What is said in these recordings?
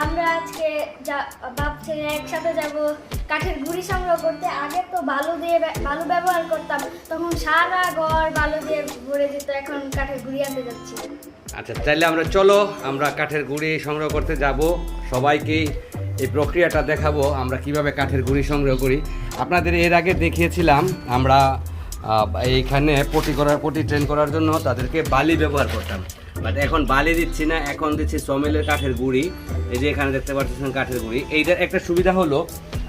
আমরা আজকে ভাবছি একসাথে যাব কাঠের গুঁড়ি সংগ্রহ করতে। আগে তো বালু ব্যবহার করতাম, তখন সারা ঘর বালু দিয়ে ভরে যেত। এখন কাঠের গুঁড়ি আনতে যাচ্ছি। আচ্ছা, তাহলে আমরা কাঠের গুঁড়ি সংগ্রহ করতে যাব। সবাইকে এই প্রক্রিয়াটা দেখাবো আমরা কিভাবে কাঠের গুঁড়ি সংগ্রহ করি। আপনাদের এর আগে দেখিয়েছিলাম আমরা এইখানে পটি ট্রেন করার জন্য তাদেরকে বালি ব্যবহার করতাম, বাট এখন বালি দিচ্ছি না, এখন দিচ্ছি সমেলের কাঠের গুঁড়ি। এই যে এখানে দেখতে পাচ্ছেন কাঠের গুঁড়ি। এইটার একটা সুবিধা হলো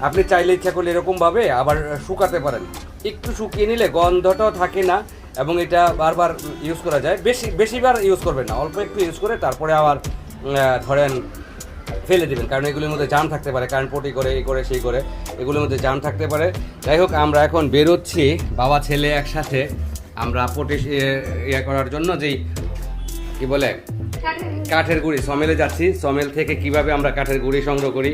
আপনি চাইলে ইচ্ছা করলে এরকমভাবে আবার শুকাতে পারেন। একটু শুকিয়ে নিলে গন্ধটাও থাকে না এবং এটা বারবার ইউজ করা যায়। বেশিবার ইউজ করবেন না, অল্প একটু ইউজ করে তারপরে আবার ধরেন ফেলে দেবেন, কারণ এগুলোর মধ্যে জাম থাকতে পারে। কারণ পটি করে এই করে সেই করে এগুলোর মধ্যে জাম থাকতে পারে। যাই হোক, আমরা এখন বেরোচ্ছি বাবা ছেলে একসাথে। আমরা পটি করার জন্য যেই কি বলে কাঠের গুঁড়ি সমেলে যাচ্ছি। সমেল থেকে কিভাবে আমরা কাঠের গুঁড়ি সংগ্রহ করি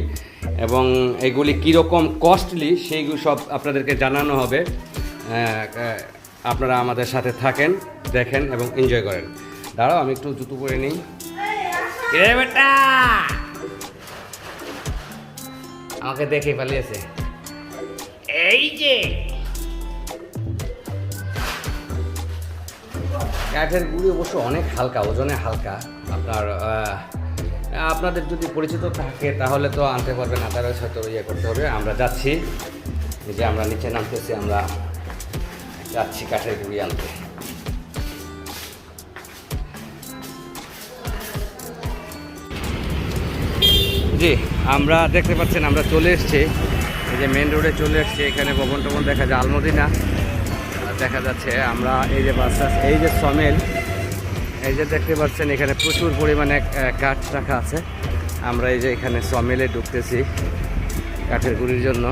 এবং এগুলি কীরকম কস্টলি সেইগুলো সব আপনাদেরকে জানানো হবে। আপনারা আমাদের সাথে থাকেন, দেখেন এবং এনজয় করেন। দাঁড়াও, আমি একটু জুতো পরে নিই। বেটা আমাকে দেখে পালিয়েছে। এই যে কাঠের গুঁড়ি অবশ্য অনেক হালকা, ওজনে হালকা। আপনাদের যদি পরিচিত থাকে তাহলে তো আনতে পারবেন, আদারওয়াইজ হয়তো করতে হবে। আমরা যাচ্ছি, এই যে আমরা নিচে নামতেছি, আমরা যাচ্ছি কাঠের গুঁড়ি আনতে। জি, আমরা দেখতে পাচ্ছেন আমরা চলে এসেছি, এই যে মেন রোডে চলে এসেছি। এখানে ভবন টবন দেখা যায়, আলমদিনা দেখা যাচ্ছে। আমরা এই যে বাসা, এই যে সমেল, এই যে দেখতে পাচ্ছেন এখানে প্রচুর পরিমাণে কাঠ রাখা আছে। আমরা এই যে এখানে সমেলে ঢুকতেছি কাঠের গুঁড়ির জন্য।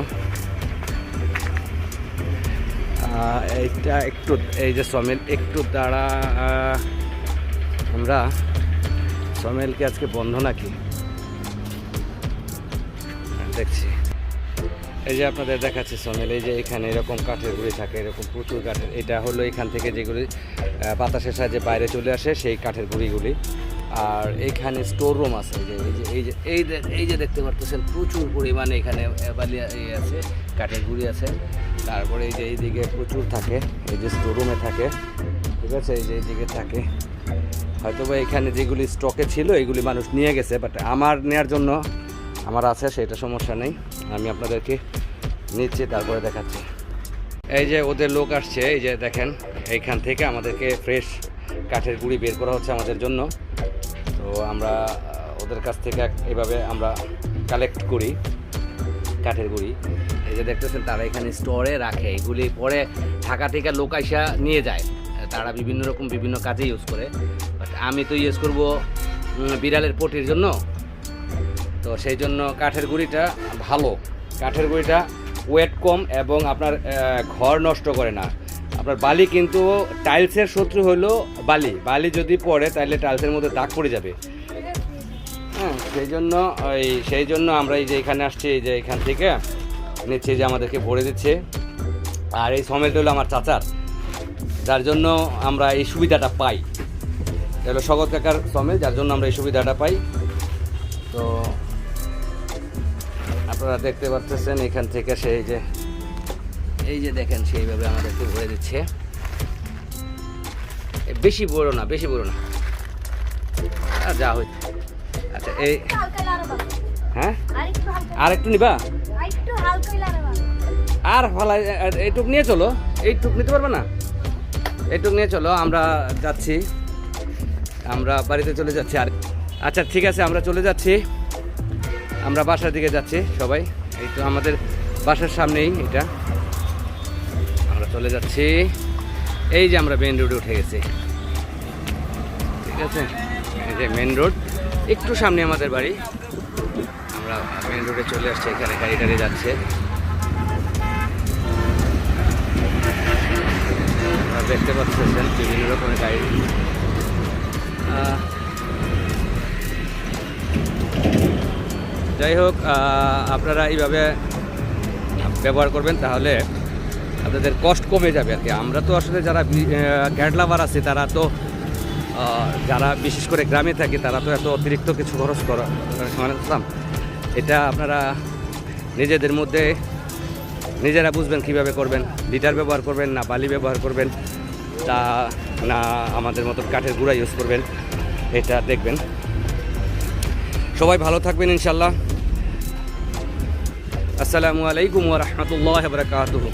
এইটা একটু, এই যে সমেল একটু দাঁড়া, আমরা সমেলকে আজকে বন্ধ নাকি দেখছি। এই যে আপনাদের দেখাচ্ছি সমেল, এই যে এখানে এরকম কাঠের গুঁড়ি থাকে, এরকম প্রচুর কাঠের। এটা হলো এখান থেকে যেগুলি বাতাসের সাহায্যে বাইরে চলে আসে সেই কাঠের গুঁড়িগুলি। আর এইখানে স্টোর রুম আছে, এই যে দেখতে পাচ্ছেন প্রচুর পরিমাণে এখানে আছে, কাঠের গুঁড়ি আছে। তারপরে এই যে এইদিকে প্রচুর থাকে, এই যে স্টোর রুমে থাকে, ঠিক আছে। এই যে এইদিকে থাকে, হয়তো বা এখানে যেগুলি স্টকে ছিল এগুলি মানুষ নিয়ে গেছে, বাট আমার নেওয়ার জন্য আমার আছে, সেটা সমস্যা নেই। আমি আপনাদেরকে নিচ্ছি, তারপরে দেখাচ্ছি। এই যে ওদের লোক আসছে, এই যে দেখেন এইখান থেকে আমাদেরকে ফ্রেশ কাঠের গুঁড়ি বের করা হচ্ছে আমাদের জন্য। তো আমরা ওদের কাছ থেকে এইভাবে আমরা কালেক্ট করি কাঠের গুঁড়ি। এই যে দেখতেছেন তারা এখানে স্টোরে রাখে, এগুলি পরে ঢাকা থেকে লোক আইসা নিয়ে যায়। তারা বিভিন্ন কাজে ইউজ করে, বাট আমি তো ইউজ করব বিড়ালের পটির জন্য। তো সেই জন্য কাঠের গুঁড়িটা ভালো, কাঠের গুঁড়িটা ওয়েট কম এবং আপনার ঘর নষ্ট করে না। আপনার বালি কিন্তু টাইলসের শত্রু হলো বালি যদি পড়ে তাহলে টাইলসের মধ্যে দাগ পড়ে যাবে। হ্যাঁ, সেই জন্য আমরা এই যে এখানে আসছি, এই যে এখান থেকে নিচ্ছে, যে আমাদেরকে ভরে দিচ্ছে। আর এই সমেলটা হলো আমার চাচার, যার জন্য আমরা এই সুবিধাটা পাই। এটা হলো স্বগত কাকার সমেল, যার জন্য আমরা এই সুবিধাটা পাই। তো আপনারা দেখতে পাচ্ছেন এখান থেকে এই যে দেখেন সেইভাবে আমাদেরকে ভরে দিচ্ছে। বেশি বড় না যা হচ্ছে। আচ্ছা, এই হ্যাঁ আর একটু নিবা, আর ফালা এইটুক নিয়ে চলো, এইটুক নিতে পারবে না, এইটুক নিয়ে চলো। আমরা যাচ্ছি, আমরা বাড়িতে চলে যাচ্ছি। আর আচ্ছা ঠিক আছে, আমরা চলে যাচ্ছি, আমরা বাসার দিকে যাচ্ছি সবাই। এই তো আমাদের বাসার সামনেই এটা, আমরা চলে যাচ্ছি। এই যে আমরা মেন রোডে উঠে গেছি, ঠিক আছে। এই যে মেন রোড, একটু সামনে আমাদের বাড়ি। আমরা মেন রোডে চলে আসছি, এখানে গাড়ি টাড়ি যাচ্ছে। দেখতে পাচ্ছেন বিভিন্ন রকমের গাড়ি। যাই হোক, আপনারা এইভাবে ব্যবহার করবেন, তাহলে আপনাদের কষ্ট কমে যাবে আর কি। আমরা তো আসলে যারা ক্যাট লাভার আছে তারা তো যারা বিশেষ করে গ্রামে থাকে তারা তো এত অতিরিক্ত কিছু খরচ করা এটা আপনারা নিজেদের মধ্যে নিজেরা বুঝবেন কিভাবে করবেন, লিটার ব্যবহার করবেন না বালি ব্যবহার করবেন, তা না আমাদের মতো কাঠের গুঁড়া ইউজ করবেন, এটা দেখবেন। সবাই ভালো থাকবেন ইনশাল্লাহ। আসসালামু আলাইকুম ওয়া রাহমাতুল্লাহি ওয়া বারাকাতুহু।